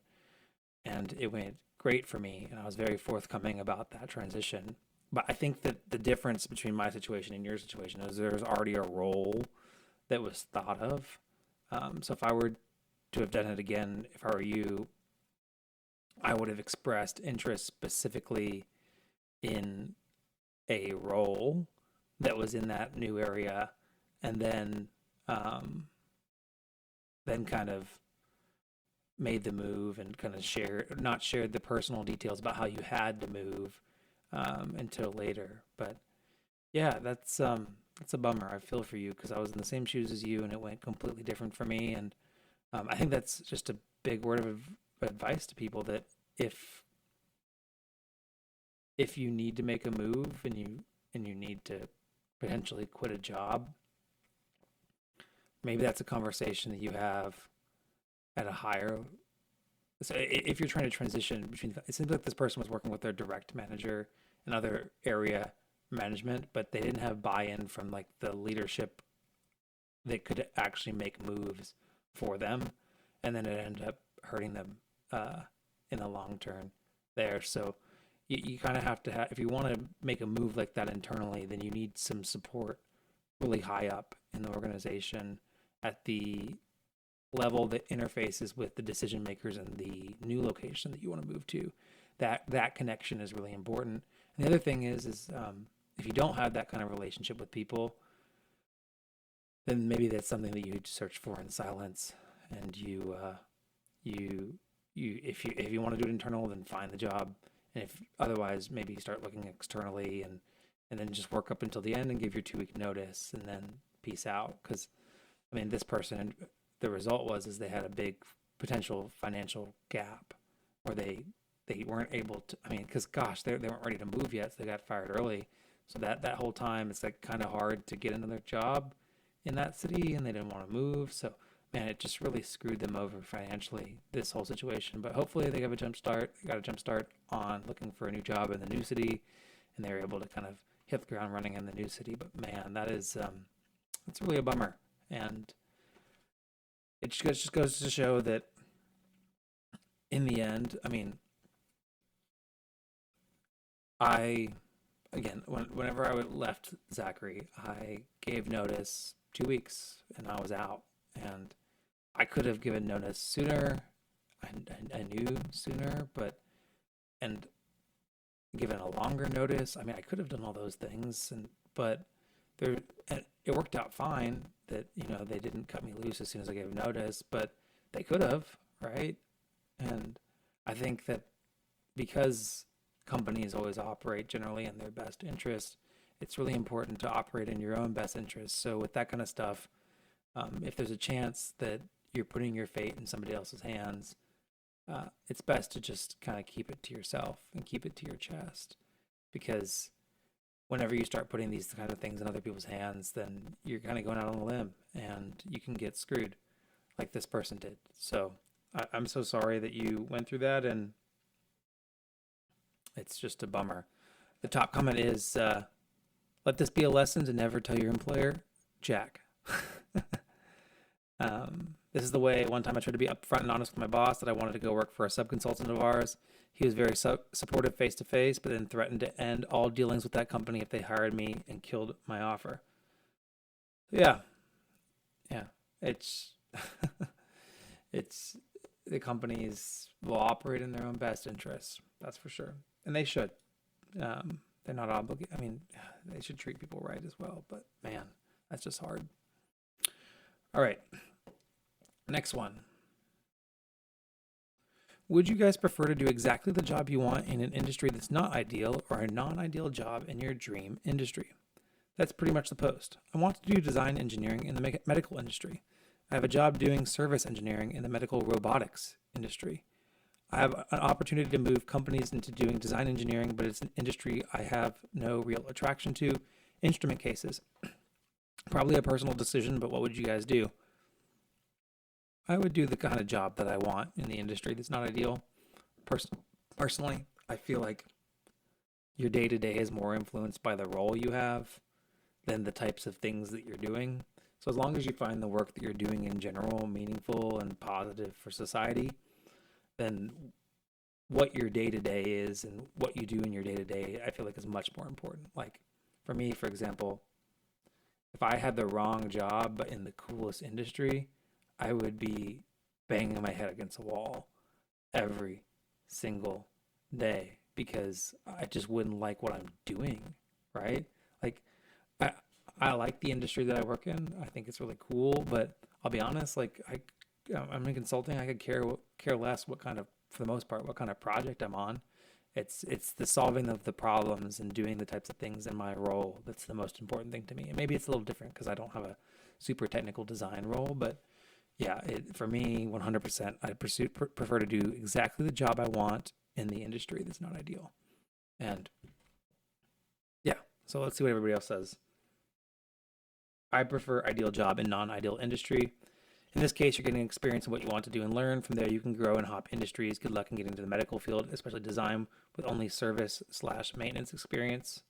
and it went great for me. And I was very forthcoming about that transition. But I think that the difference between my situation and your situation is there's already a role that was thought of. So if I were to have done it again, if I were you, I would have expressed interest specifically in a role that was in that new area, and then kind of made the move and kind of not shared the personal details about how you had to move until later. But yeah, that's a bummer. I feel for you because I was in the same shoes as you, and it went completely different for me. And I think that's just a big word of advice to people, that if you need to make a move and you need to potentially quit a job, maybe that's a conversation that you have at a higher. So if you're trying to transition between, it seems like this person was working with their direct manager and other area management, but they didn't have buy-in from like the leadership that could actually make moves for them, and then it ended up hurting them in the long term there. So you kind of have to have, if you want to make a move like that internally, then you need some support really high up in the organization at the level that interfaces with the decision makers in the new location that you want to move to. That connection is really important. And the other thing is if you don't have that kind of relationship with people, then maybe that's something that you search for in silence. And if you want to do it internal, then find the job. And if otherwise, maybe start looking externally, and then just work up until the end and give your 2-week notice, and then peace out. Because I mean, this person, the result is they had a big potential financial gap where they weren't able to. I mean, because gosh, they weren't ready to move yet, so they got fired early. So that whole time, it's like kind of hard to get another job in that city, and they didn't want to move. So man, it just really screwed them over financially, this whole situation. But hopefully they got a jump start on looking for a new job in the new city, and they were able to kind of hit the ground running in the new city. But man, that's really a bummer. And it just goes to show that in the end, I mean, whenever I left Zachary, I gave notice 2 weeks and I was out. And I could have given notice sooner. I knew sooner, and given a longer notice. I mean, I could have done all those things, but it worked out fine that they didn't cut me loose as soon as I gave notice, but they could have, right? And I think that because companies always operate generally in their best interest, it's really important to operate in your own best interest. So with that kind of stuff, if there's a chance that you're putting your fate in somebody else's hands, it's best to just kind of keep it to yourself and keep it to your chest, because whenever you start putting these kind of things in other people's hands, then you're kind of going out on a limb and you can get screwed like this person did. So I'm so sorry that you went through that, and it's just a bummer. The top comment is, let this be a lesson to never tell your employer, Jack. This is the way one time I tried to be upfront and honest with my boss that I wanted to go work for a subconsultant of ours. He was very supportive face to face, but then threatened to end all dealings with that company if they hired me and killed my offer. Yeah. It's the companies will operate in their own best interests. That's for sure, and they should. They're not obligated. I mean, they should treat people right as well. But man, that's just hard. All right. Next one. Would you guys prefer to do exactly the job you want in an industry that's not ideal, or a non-ideal job in your dream industry? That's pretty much the post. I want to do design engineering in the medical industry. I have a job doing service engineering in the medical robotics industry. I have an opportunity to move companies into doing design engineering, but it's an industry I have no real attraction to. Instrument cases. Probably a personal decision, but what would you guys do? I would do the kind of job that I want in the industry that's not ideal. Personally, I feel like your day-to-day is more influenced by the role you have than the types of things that you're doing. So as long as you find the work that you're doing in general meaningful and positive for society, then what your day-to-day is and what you do in your day-to-day, I feel like is much more important. Like for me, for example, if I had the wrong job but in the coolest industry, I would be banging my head against a wall every single day because I just wouldn't like what I'm doing, right? Like I I like the industry that I work in. I think it's really cool, but I'll be honest, I'm in consulting. I could care less what kind of, for the most part, what kind of project I'm on. It's the solving of the problems and doing the types of things in my role that's the most important thing to me. And maybe it's a little different because I don't have a super technical design role, but yeah, for me, 100%, prefer to do exactly the job I want in the industry that's not ideal. And yeah, so let's see what everybody else says. I prefer ideal job in non-ideal industry. In this case, you're getting experience in what you want to do and learn. From there, you can grow and hop industries. Good luck in getting to the medical field, especially design with only service/maintenance experience.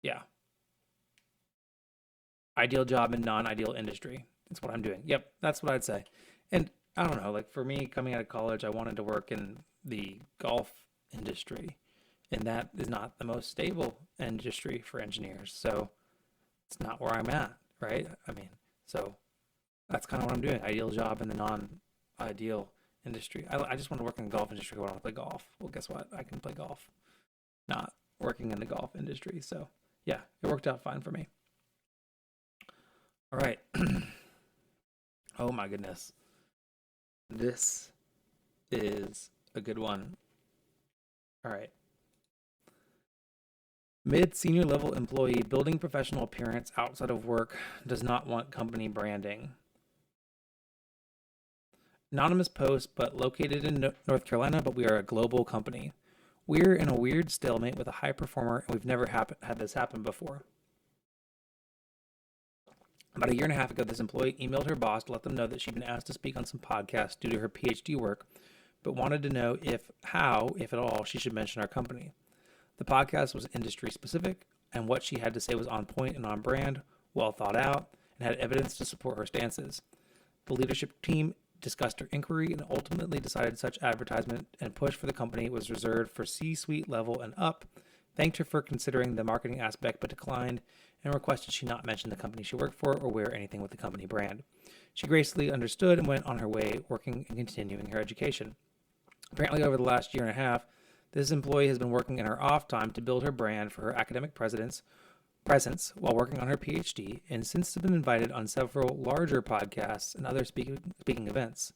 Yeah. Ideal job in non-ideal industry. That's what I'm doing. Yep, that's what I'd say. And I don't know, like for me, coming out of college, I wanted to work in the golf industry, and that is not the most stable industry for engineers. So it's not where I'm at, right? I mean, so that's kind of what I'm doing. Ideal job in the non-ideal industry. I just want to work in the golf industry. I want to play golf. Well, guess what? I can play golf, not working in the golf industry. So yeah, it worked out fine for me. All right. Oh my goodness. This is a good one. All right. Mid senior level employee building professional appearance outside of work does not want company branding. Anonymous post, but located in North Carolina, but we are a global company. We're in a weird stalemate with a high performer, and we've never had this happen before. About a year and a half ago, this employee emailed her boss to let them know that she'd been asked to speak on some podcasts due to her PhD work, but wanted to know how, if at all, she should mention our company. The podcast was industry specific, and what she had to say was on point and on brand, well thought out, and had evidence to support her stances. The leadership team discussed her inquiry and ultimately decided such advertisement and push for the company was reserved for C-suite level and up, thanked her for considering the marketing aspect but declined, and requested she not mention the company she worked for or wear anything with the company brand. She gracefully understood and went on her way, working and continuing her education. Apparently, over the last year and a half, this employee has been working in her off time to build her brand for her academic presence while working on her PhD, and since has been invited on several larger podcasts and other speaking events.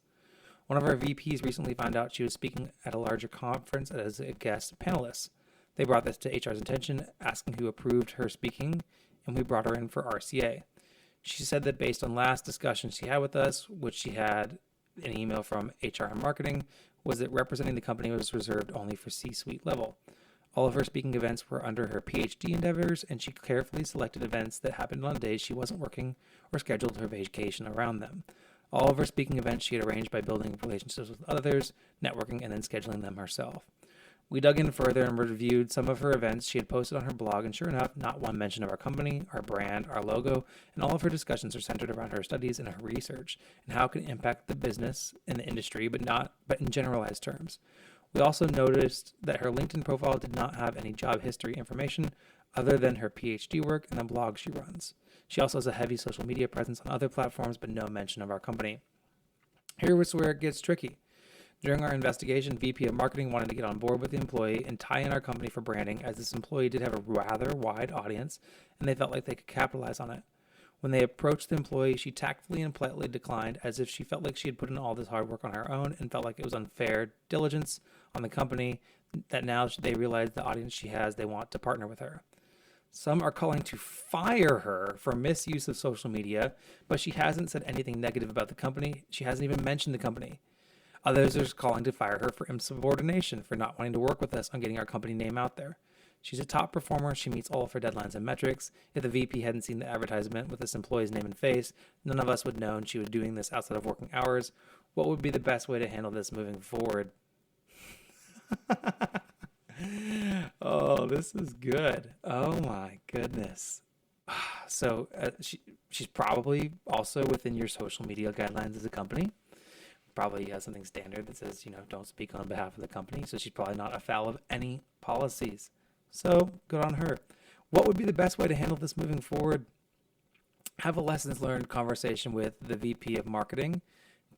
One of our VPs recently found out she was speaking at a larger conference as a guest panelist. They brought this to HR's attention, asking who approved her speaking, and we brought her in for RCA. She said that based on last discussions she had with us, which she had an email from HR and marketing, was that representing the company was reserved only for C-suite level. All of her speaking events were under her PhD endeavors, and she carefully selected events that happened on days she wasn't working or scheduled her vacation around them. All of her speaking events she had arranged by building relationships with others, networking, and then scheduling them herself. We dug in further and reviewed some of her events she had posted on her blog, and sure enough, not one mention of our company, our brand, our logo, and all of her discussions are centered around her studies and her research and how it can impact the business and the industry, but in generalized terms. We also noticed that her LinkedIn profile did not have any job history information other than her PhD work and the blog she runs. She also has a heavy social media presence on other platforms, but no mention of our company. Here was where it gets tricky. During our investigation, VP of Marketing wanted to get on board with the employee and tie in our company for branding, as this employee did have a rather wide audience, and they felt like they could capitalize on it. When they approached the employee, she tactfully and politely declined, as if she felt like she had put in all this hard work on her own and felt like it was unfair diligence on the company that now they realize the audience she has, they want to partner with her. Some are calling to fire her for misuse of social media, but she hasn't said anything negative about the company. She hasn't even mentioned the company. Others are calling to fire her for insubordination, for not wanting to work with us on getting our company name out there. She's a top performer. She meets all of her deadlines and metrics. If the VP hadn't seen the advertisement with this employee's name and face, none of us would know she was doing this outside of working hours. What would be the best way to handle this moving forward? Oh, this is good. Oh my goodness. So she's probably also within your social media guidelines as a company. Probably has something standard that says, don't speak on behalf of the company. So she's probably not afoul of any policies. So good on her. What would be the best way to handle this moving forward? Have a lessons learned conversation with the VP of marketing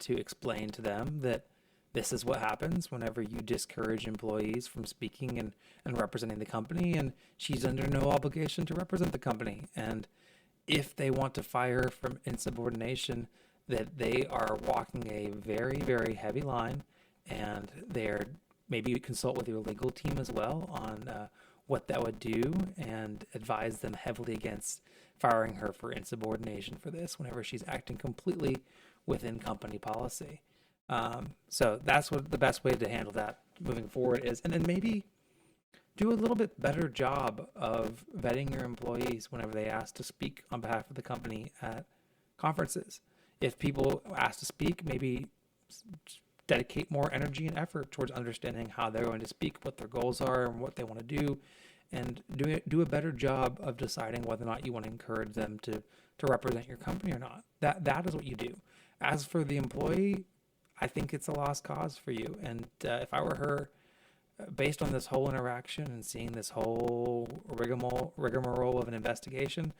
to explain to them that this is what happens whenever you discourage employees from speaking and representing the company, and she's under no obligation to represent the company. And if they want to fire from insubordination, that they are walking a very, very heavy line, and they're maybe consult with your legal team as well on what that would do, and advise them heavily against firing her for insubordination for this whenever she's acting completely within company policy. So that's what the best way to handle that moving forward is. And then maybe do a little bit better job of vetting your employees whenever they ask to speak on behalf of the company at conferences. If people ask to speak, maybe dedicate more energy and effort towards understanding how they're going to speak, what their goals are, and what they want to do, and do a better job of deciding whether or not you want to encourage them to represent your company or not. That is what you do. As for the employee, I think it's a lost cause for you. And if I were her, based on this whole interaction and seeing this whole rigmarole of an investigation,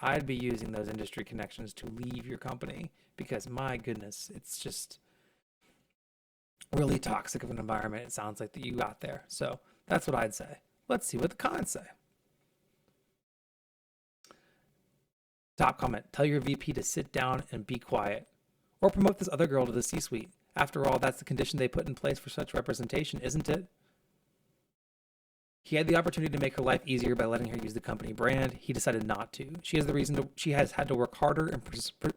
I'd be using those industry connections to leave your company, because my goodness, it's just really toxic of an environment it sounds like that you got there. So that's what I'd say. Let's see what the comments say. Top comment: tell your VP to sit down and be quiet, or promote this other girl to the C-suite. After all, that's the condition they put in place for such representation, isn't it? He had the opportunity to make her life easier by letting her use the company brand. He decided not to. She has had to work harder and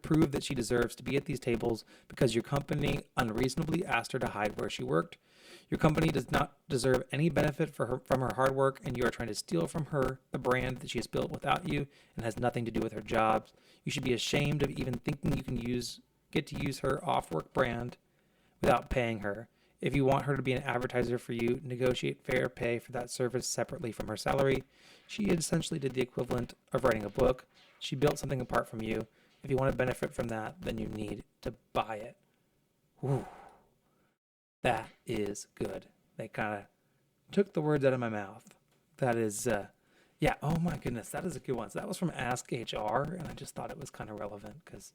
prove that she deserves to be at these tables because your company unreasonably asked her to hide where she worked. Your company does not deserve any benefit from her hard work, and you are trying to steal from her the brand that she has built without you and has nothing to do with her jobs. You should be ashamed of even thinking you can get to use her off-work brand without paying her. If you want her to be an advertiser for you, negotiate fair pay for that service separately from her salary. She essentially did the equivalent of writing a book. She built something apart from you. If you want to benefit from that, then you need to buy it. Whew. That is good. They kind of took the words out of my mouth. That is, yeah, oh my goodness, that is a good one. So that was from Ask HR, and I just thought it was kind of relevant because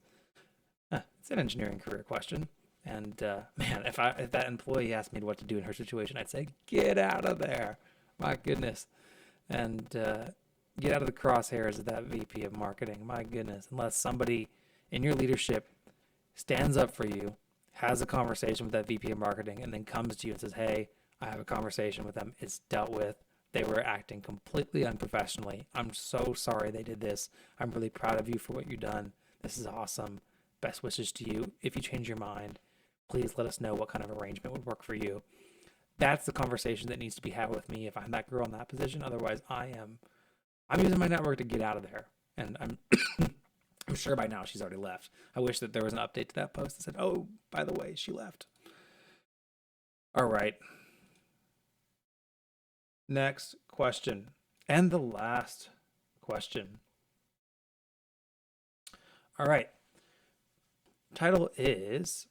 it's an engineering career question. And man, if that employee asked me what to do in her situation, I'd say, get out of there. My goodness. And get out of the crosshairs of that VP of marketing. My goodness. Unless somebody in your leadership stands up for you, has a conversation with that VP of marketing, and then comes to you and says, hey, I have a conversation with them. It's dealt with. They were acting completely unprofessionally. I'm so sorry they did this. I'm really proud of you for what you've done. This is awesome. Best wishes to you. If you change your mind, please let us know what kind of arrangement would work for you. That's the conversation that needs to be had with me if I'm that girl in that position. Otherwise, I'm using my network to get out of there. And I'm sure by now she's already left. I wish that there was an update to that post that said, oh, by the way, she left. All right. Next question. And the last question. All right. Title is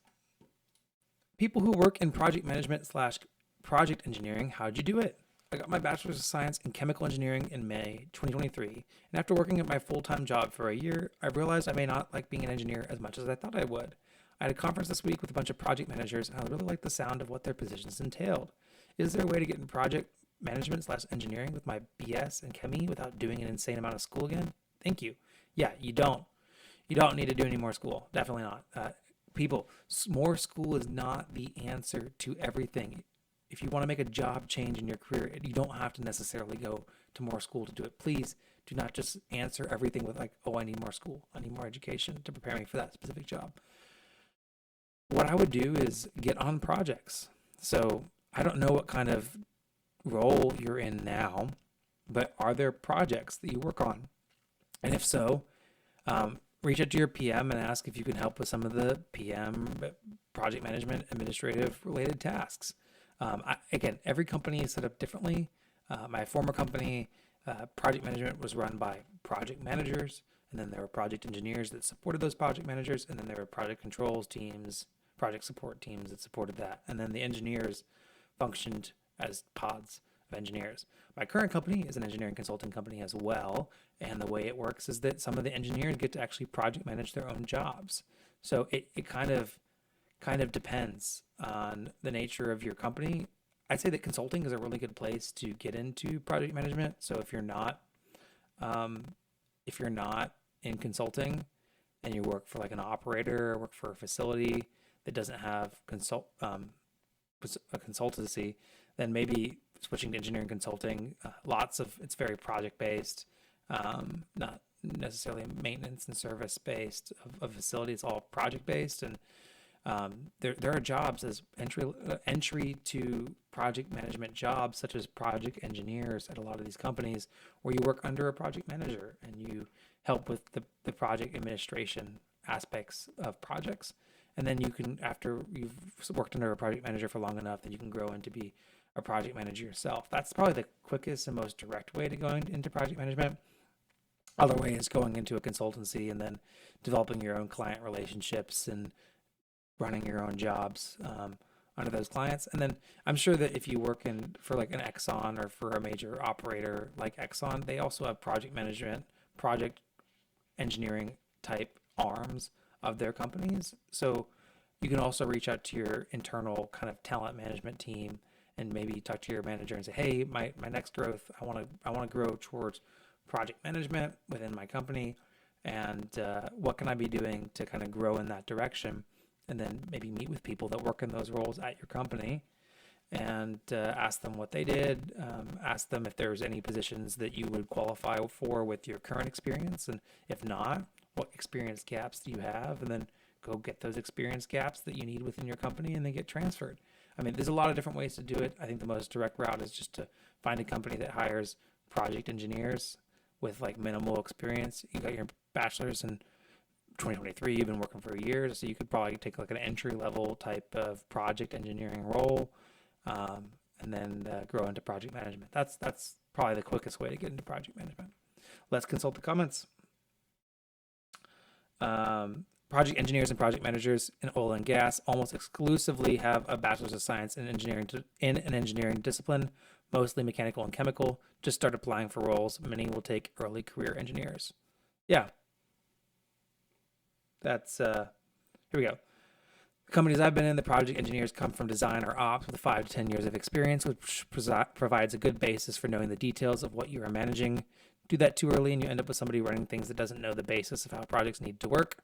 People Who Work in Project Management / Project Engineering, how'd you do it? I got my Bachelor's of Science in Chemical Engineering in May 2023, and after working at my full-time job for a year, I realized I may not like being an engineer as much as I thought I would. I had a conference this week with a bunch of project managers, and I really liked the sound of what their positions entailed. Is there a way to get in project management / engineering with my BS and chemie without doing an insane amount of school again? Thank you. Yeah, you don't. You don't need to do any more school. Definitely not. People, more school is not the answer to everything. If you want to make a job change in your career, you don't have to necessarily go to more school to do it. Please do not just answer everything with like, oh, I need more school. I need more education to prepare me for that specific job. What I would do is get on projects. So I don't know what kind of role you're in now, but are there projects that you work on? And if so, reach out to your PM and ask if you can help with some of the PM project management administrative related tasks. Again, every company is set up differently. My former company, project management was run by project managers, and then there were project engineers that supported those project managers, and then there were project controls teams, project support teams that supported that, and then the engineers functioned as pods of engineers. My current company is an engineering consulting company as well, and the way it works is that some of the engineers get to actually project manage their own jobs. So it kind of depends on the nature of your company. I'd say that consulting is a really good place to get into project management. So if you're not in consulting and you work for like an operator or work for a facility that doesn't have a consultancy, then maybe switching to engineering consulting. It's very project based, not necessarily maintenance and service based of facility. It's all project based, and there are jobs as entry to project management jobs, such as project engineers at a lot of these companies, where you work under a project manager and you help with the project administration aspects of projects. And then you can, after you've worked under a project manager for long enough, then you can grow into be a project manager yourself. That's probably the quickest and most direct way to going into project management. Other way is going into a consultancy and then developing your own client relationships and running your own jobs under those clients. And then I'm sure that if you work for like an Exxon or for a major operator like Exxon, they also have project management, project engineering type arms of their companies. So you can also reach out to your internal kind of talent management team and maybe talk to your manager and say, hey, my next growth, I want to grow towards project management within my company, and what can I be doing to kind of grow in that direction? And then maybe meet with people that work in those roles at your company and ask them what they did, ask them if there's any positions that you would qualify for with your current experience, and if not, what experience gaps do you have, and then go get those experience gaps that you need within your company and then get transferred. I mean, there's a lot of different ways to do it. I think the most direct route is just to find a company that hires project engineers with like minimal experience. You got your bachelor's in 2023, you've been working for years, so you could probably take like an entry level type of project engineering role, and then grow into project management. That's probably the quickest way to get into project management. Let's consult the comments. Project engineers and project managers in oil and gas almost exclusively have a bachelor's of science in an engineering discipline, mostly mechanical and chemical. Just start applying for roles. Many will take early career engineers. Yeah. That's here we go. The companies I've been in, the project engineers come from design or ops with 5 to 10 years of experience, which provides a good basis for knowing the details of what you are managing. Do that too early and you end up with somebody running things that doesn't know the basis of how projects need to work.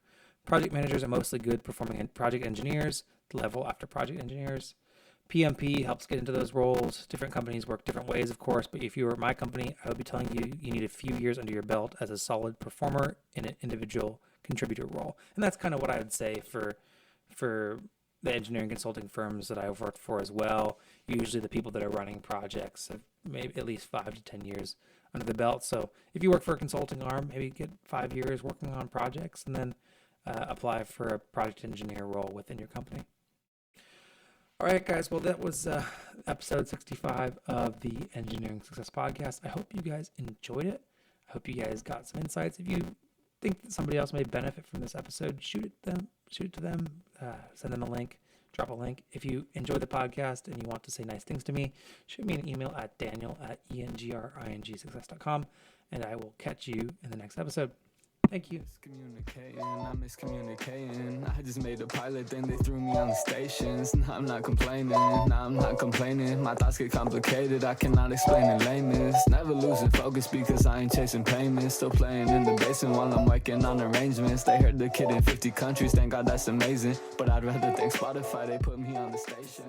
Project managers are mostly good performing project engineers, level after project engineers. PMP helps get into those roles. Different companies work different ways, of course, but if you were at my company, I would be telling you you need a few years under your belt as a solid performer in an individual contributor role. And that's kind of what I would say for the engineering consulting firms that I've worked for as well. Usually the people that are running projects have maybe at least 5 to 10 years under the belt. So if you work for a consulting arm, maybe get 5 years working on projects and then apply for a project engineer role within your company. All right, guys. Well, that was episode 65 of the Engineering Success Podcast. I hope you guys enjoyed it. I hope you guys got some insights. If you think that somebody else may benefit from this episode, shoot it to them, send them a link, drop a link. If you enjoy the podcast and you want to say nice things to me, shoot me an email at daniel@engringsuccess.com, and I will catch you in the next episode. Thank you. I'm miscommunicating. I just made a pilot, then they threw me on the stations. Now I'm not complaining. My thoughts get complicated. I cannot explain in layman's. Never losing focus because I ain't chasing payments. Still playing in the basement while I'm working on arrangements. They heard the kid in 50 countries. Thank God that's amazing. But I'd rather thank Spotify. They put me on the station.